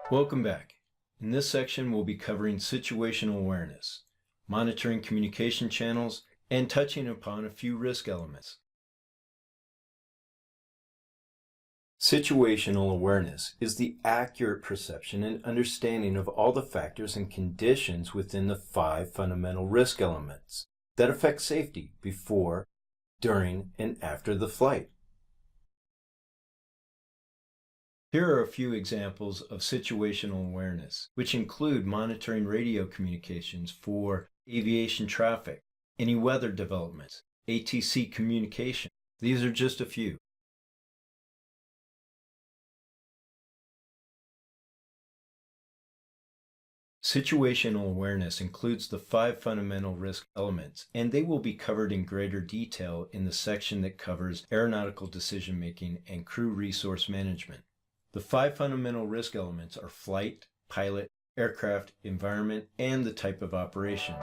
Welcome back. In this section, we'll be covering situational awareness, monitoring communication channels, and touching upon a few risk elements. Situational awareness is the accurate perception and understanding of all the factors and conditions within the 5 fundamental risk elements that affect safety before, during, and after the flight. Here are a few examples of situational awareness, which include monitoring radio communications for aviation traffic, any weather developments, ATC communication. These are just a few. Situational awareness includes the 5 fundamental risk elements, and they will be covered in greater detail in the section that covers aeronautical decision-making and crew resource management. The 5 fundamental risk elements are flight, pilot, aircraft, environment, and the type of operation.